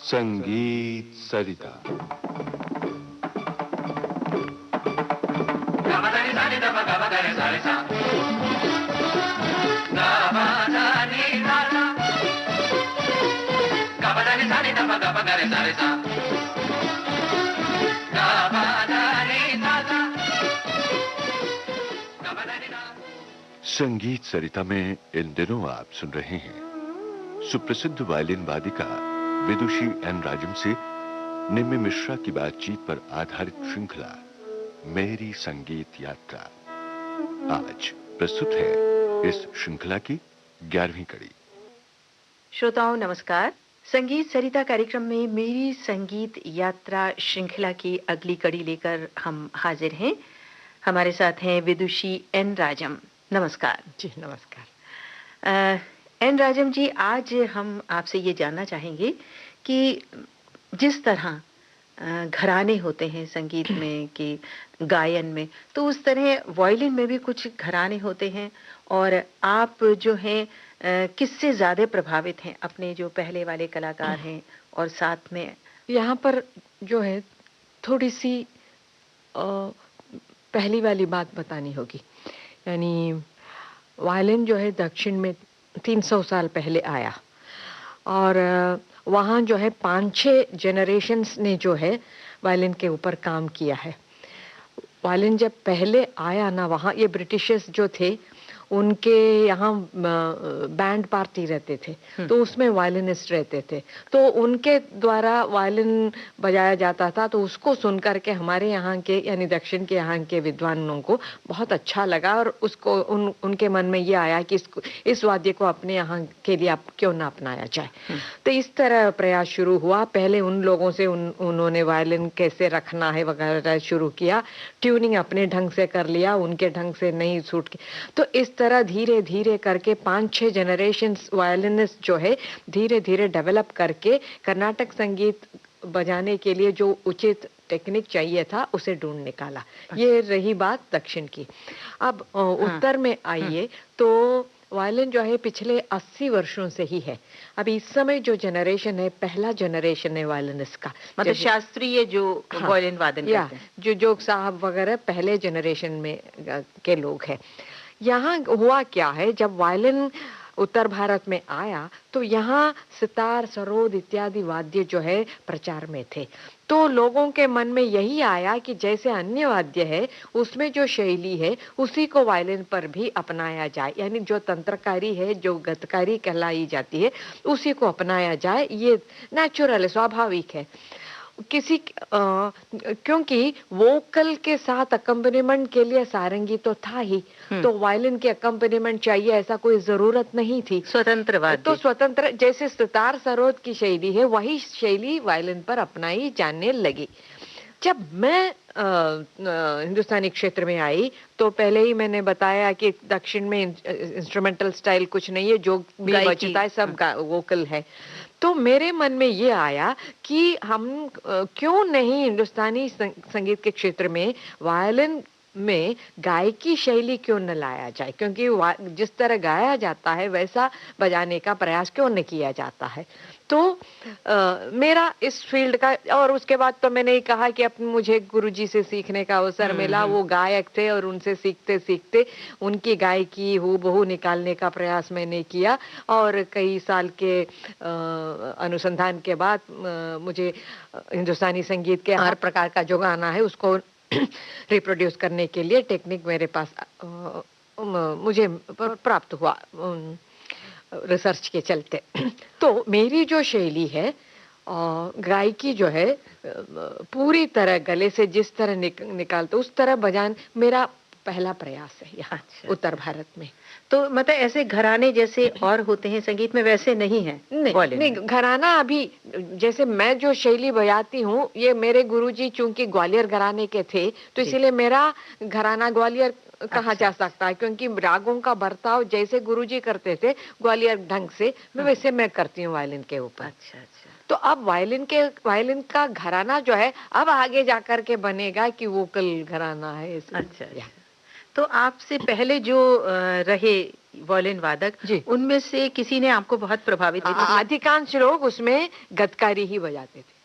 संगीत सरिता। संगीत सरिता में इन दिनों आप सुन रहे हैं सुप्रसिद्ध वायलिन वादिका विदुषी एन राजम से निम्मी मिश्रा की बातचीत पर आधारित श्रृंखला मेरी संगीत यात्रा। आज प्रस्तुत है इस श्रृंखला की 11वीं कड़ी। श्रोताओं नमस्कार। संगीत सरिता कार्यक्रम में मेरी संगीत यात्रा श्रृंखला की अगली कड़ी लेकर हम हाजिर हैं। हमारे साथ हैं विदुषी एन राजम। नमस्कार जी। नमस्कार एन राजम जी, आज हम आपसे ये जानना चाहेंगे कि जिस तरह घराने होते हैं संगीत में कि गायन में, तो उस तरह वायलिन में भी कुछ घराने होते हैं और आप जो हैं किससे ज़्यादा प्रभावित हैं, अपने जो पहले वाले कलाकार हैं और साथ में यहाँ पर जो है थोड़ी सी पहली वाली बात बतानी होगी। यानी वायलिन जो है दक्षिण में 300 साल पहले आया और वहाँ जो है 5-6 जनरेशन्स ने जो है वायलिन के ऊपर काम किया है। वायलिन जब पहले आया ना, वहाँ ये ब्रिटिशर्स जो थे उनके यहाँ बैंड पार्टी रहते थे, तो उसमें वायलिनिस्ट रहते थे, तो उनके द्वारा वायलिन बजाया जाता था। तो उसको सुनकर के हमारे यहाँ के यानी दक्षिण के यहाँ के विद्वानों को बहुत अच्छा लगा और उसको उनके मन में ये आया कि इस वाद्य को अपने यहाँ के लिए आप क्यों ना अपनाया जाए। तो इस तरह प्रयास शुरू हुआ। पहले उन लोगों से उन्होंने वायलिन कैसे रखना है वगैरह शुरू किया, ट्यूनिंग अपने ढंग से कर लिया, उनके ढंग से नहीं सूट की। तो इस तरह धीरे धीरे करके 5-6 जनरेशन्स वायलिनिस्ट जो है धीरे धीरे डेवलप करके कर्नाटक संगीत बजाने के लिए जो उचित टेक्निक चाहिए था उसे ढूंढ निकाला। ये रही बात दक्षिण की। अब उत्तर में आइए तो वायलिन जो है पिछले 80 वर्षों से ही है। अब इस समय जो जनरेशन है, पहला जनरेशन है वायलिनिस्ट का, मतलब शास्त्रीय जो वायलिन वादन करते हैं, जो जोग साहब वगैरह पहले जनरेशन में के लोग हैं। यहाँ हुआ क्या है, जब वायलिन उत्तर भारत में आया तो यहाँ सितार, सरोद इत्यादि वाद्य जो है प्रचार में थे। तो लोगों के मन में यही आया कि जैसे अन्य वाद्य है उसमें जो शैली है उसी को वायलिन पर भी अपनाया जाए, यानी जो तंत्रकारी है, जो गतकारी कहलाई जाती है, उसी को अपनाया जाए। ये नेचुरल है, स्वाभाविक है। क्योंकि वोकल के साथ अकम्पनीमेंट के लिए सारंगी तो था ही, तो वायलिन के अकम्पनीमेंट चाहिए ऐसा कोई जरूरत नहीं थी। स्वतंत्र वाद्य, तो स्वतंत्र जैसे सितार सरोद की शैली है वही शैली वायलिन पर अपनाई जाने लगी। जब मैं हिंदुस्तानी क्षेत्र में आई तो पहले ही मैंने बताया कि दक्षिण में इंस्ट्रूमेंटल स्टाइल कुछ नहीं है, जो भी बजता है सब वोकल है। तो मेरे मन में ये आया कि हम क्यों नहीं हिंदुस्तानी संगीत के क्षेत्र में वायलिन में गायकी शैली क्यों न लाया जाए, क्योंकि जिस तरह गाया जाता है वैसा बजाने का प्रयास क्यों न किया जाता है। तो मेरा इस फील्ड का, और उसके बाद तो मैंने ही कहा कि मुझे गुरुजी से सीखने का अवसर मिला। वो गायक थे और उनसे सीखते सीखते उनकी गायकी हूबहू निकालने का प्रयास मैंने किया और कई साल के अनुसंधान के बाद मुझे हिंदुस्तानी संगीत के हर प्रकार का जो गाना है उसको रिप्रोड्यूस करने के लिए टेक्निक मेरे पास मुझे प्राप्त हुआ रिसर्च के चलते। तो मेरी जो शैली है गायकी जो है पूरी तरह गले से जिस तरह निकालते उस तरह बजान मेरा पहला प्रयास है यहाँ उत्तर भारत में। तो मतलब ऐसे घराने जैसे और होते हैं संगीत में वैसे नहीं है? नहीं, घराना अभी जैसे मैं जो शैली बजाती हूँ ये मेरे गुरुजी चूंकि ग्वालियर घराने के थे तो इसीलिए मेरा घराना ग्वालियर कहा जा सकता है, क्योंकि रागों का बर्ताव जैसे गुरुजी करते थे ग्वालियर ढंग से वैसे मैं करती हूँ वायलिन के ऊपर। अच्छा। तो अब वायलिन का घराना जो है अब आगे जाकर के बनेगा कि वोकल घराना है। अच्छा। तो आपसे पहले जो रहे वायलिन वादक, जी। उनमें से किसी ने आपको बहुत प्रभावित किया? अधिकांश लोग उसमें गतकारी ही बजाते थे,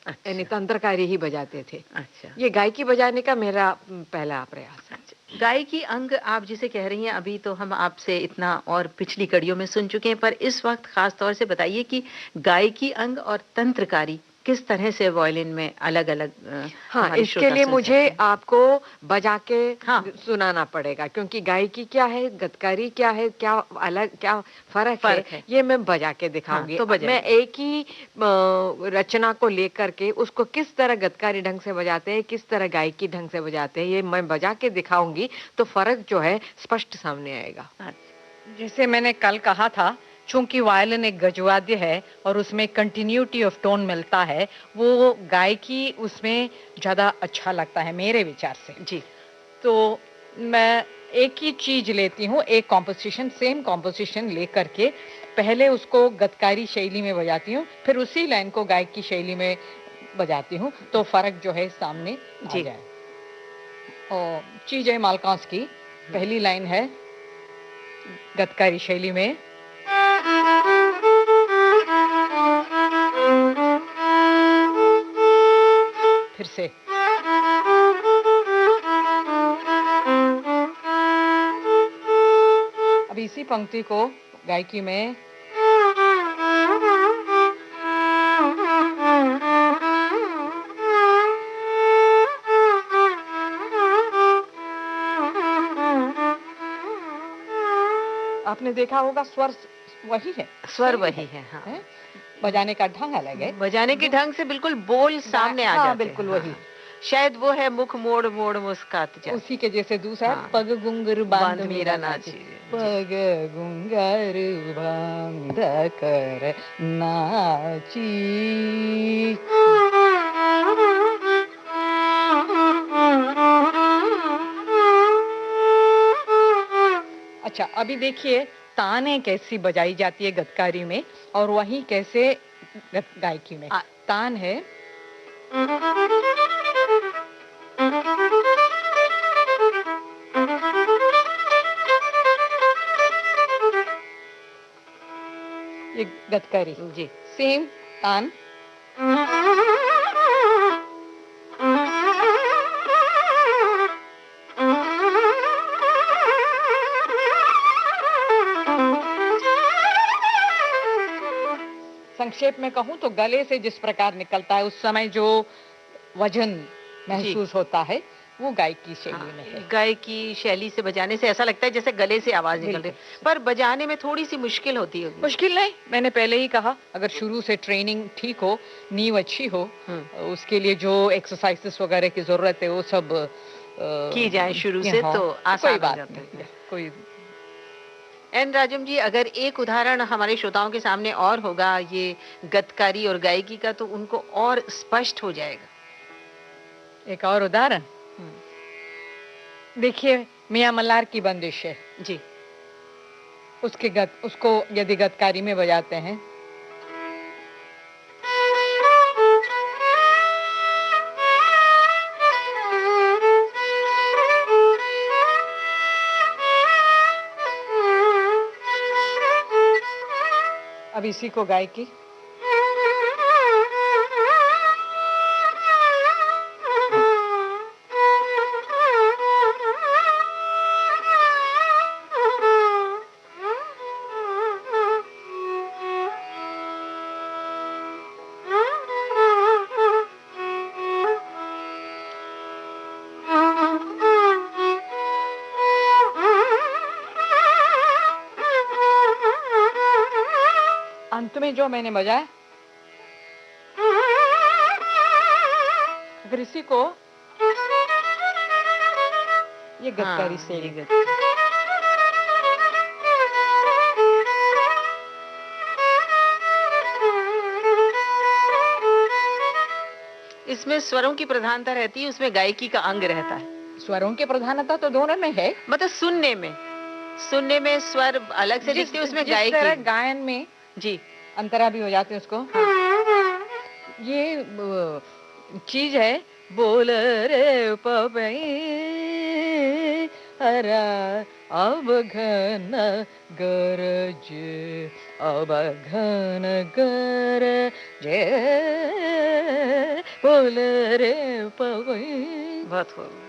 यानी अच्छा, तंत्रकारी ही बजाते थे। अच्छा। ये गायकी बजाने का मेरा पहला प्रयास है। अच्छा, गायकी अंग आप जिसे कह रही हैं, अभी तो हम आपसे इतना और पिछली कड़ियों में सुन चुके हैं, पर इस वक्त खास तौर से बताइए कि गायकी अंग और तंत्रकारी किस तरह से वायलिन में अलग-अलग हाँ, हमारे इसके श्रोता लिए सुन मुझे सकते हैं? आपको बजा के हाँ, सुनाना पड़ेगा, क्योंकि गायकी क्या है, गतकारी क्या है, क्या अलग क्या फ़र्क है, फ़र्क है। ये मैं बजा के हाँ, दिखाऊँगी। तो अब मैं बजाइए। एक ही रचना को लेकर के उसको किस तरह गतकारी ढंग से बजाते हैं, किस तरह गायकी ढंग से बजाते हैं, ये मैं बजा के दिखाऊँगी, तो फ़र्क जो है स्पष्ट सामने आएगा। अच्छा, जैसे मैंने कल कहा था, चूंकि वायलिन एक गजवाद्य है और उसमें कंटिन्यूटी ऑफ टोन मिलता है, वो गायकी उसमें ज़्यादा अच्छा लगता है मेरे विचार से। जी, तो मैं एक ही चीज़ लेती हूँ, एक कॉम्पोज़िशन, सेम कॉम्पोज़िशन लेकर के पहले उसको गतकारी शैली में बजाती हूँ, फिर उसी लाइन को गायकी शैली में बजाती हूँ, तो फ़र्क जो है सामने आ जी। जाए। और चीज़ है मालकांस की, पहली लाइन है गतकारी शैली में, फिर से अब इसी पंक्ति को गायकी में आपने देखा होगा स्वर वही है, स्वर सेम वही है, हाँ। है? बजाने का ढंग अलग है। बजाने के ढंग से बिल्कुल बोल सामने आ हाँ, जाते बिल्कुल हैं। हाँ, वही। हाँ। शायद वो है मुख मोड़ मोड़ मुस्कात जा, उसी के जैसे दूसरा हाँ। पग घुंघर बांध बांध मीरा मीरा नाची, नाची। जी। पग घुंघर बांध कर नाची। अच्छा, अभी देखिए ताने कैसी बजाई जाती है गतकारी में और वही कैसे गायकी में। आ, तान है ये गतकारी, जी। सेम तान। संक्षेप में कहूँ तो गले से जिस प्रकार निकलता है उस समय जो वजन जी। महसूस होता है वो गायकी शैली हाँ, में है। गायकी शैली से बजाने से ऐसा लगता है जैसे गले से आवाज निकल रही है, पर बजाने में थोड़ी सी मुश्किल होती होगी। मुश्किल नहीं, मैंने पहले ही कहा, अगर शुरू से ट्रेनिंग ठीक हो, नींव अच्छी हो, उसके लिए जो एक्सरसाइजेस वगैरह की जरूरत है वो सब की जाए शुरू से हाँ, तो कोई आसान हो बात जाता नहीं, है। कोई एन राजम जी, अगर एक उदाहरण हमारे श्रोताओं के सामने और होगा ये गतकारी और गायकी का, तो उनको और स्पष्ट हो जाएगा। एक और उदाहरण देखिए, मियां मल्हार की बंदिश है जी। उसको यदि गतकारी में बजाते हैं, अब इसी को गायकी अंत में जो मैंने बजाया, अगर इसी को ये गतकारी हाँ, शैली, इसमें स्वरों की प्रधानता रहती है, उसमें गायकी का अंग रहता है। स्वरों की प्रधानता तो दोनों में है, मतलब सुनने में स्वर अलग से दिखते हैं, उसमें जिस तरह गायकी गायन में जी अंतरा भी हो जाते हैं उसको। हाँ। ये चीज है, बोल रे पपई हरा अब घन गरज, अब घन गरजे, बोल रे पवन। बहुत खूब।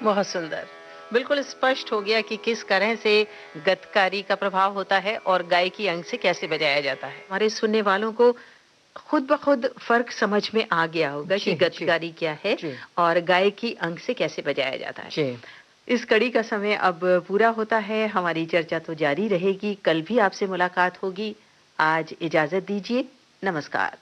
बहुत सुंदर। बिल्कुल स्पष्ट हो गया कि किस तरह से गतकारी का प्रभाव होता है और गायकी अंग से कैसे बजाया जाता है। हमारे सुनने वालों को खुद ब खुद फर्क समझ में आ गया होगा कि गतकारी क्या है और गायकी अंग से कैसे बजाया जाता है। इस कड़ी का समय अब पूरा होता है। हमारी चर्चा तो जारी रहेगी, कल भी आपसे मुलाकात होगी। आज इजाजत दीजिए, नमस्कार।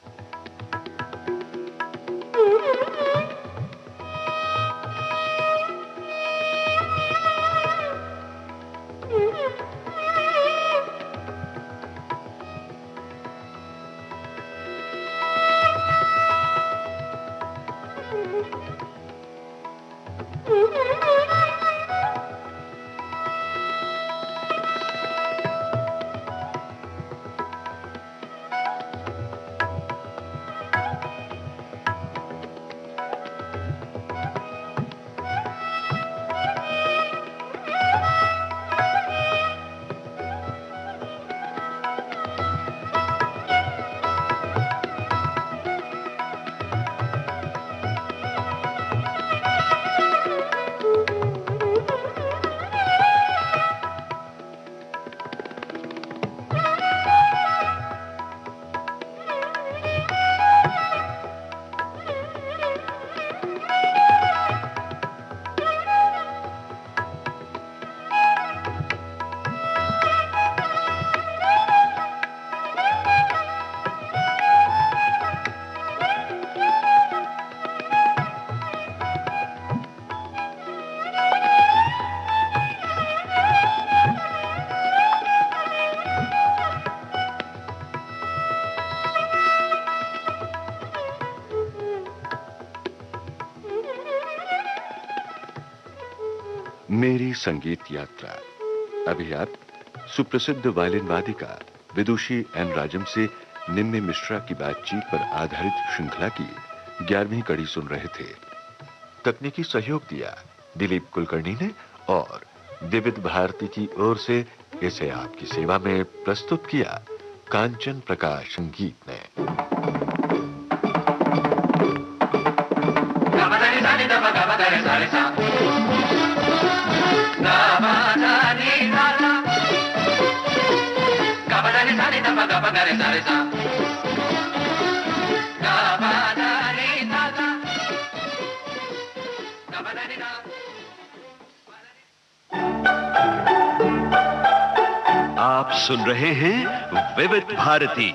मेरी संगीत यात्रा। अभी आप सुप्रसिद्ध वायलिन वादिका विदुषी एन राजम से निम्मी मिश्रा की बातचीत पर आधारित श्रृंखला की 11वीं कड़ी सुन रहे थे। तकनीकी सहयोग दिया दिलीप कुलकर्णी ने और विविध भारती की ओर से इसे आपकी सेवा में प्रस्तुत किया कांचन प्रकाश संगीत ने। आप सुन रहे हैं विविध भारती।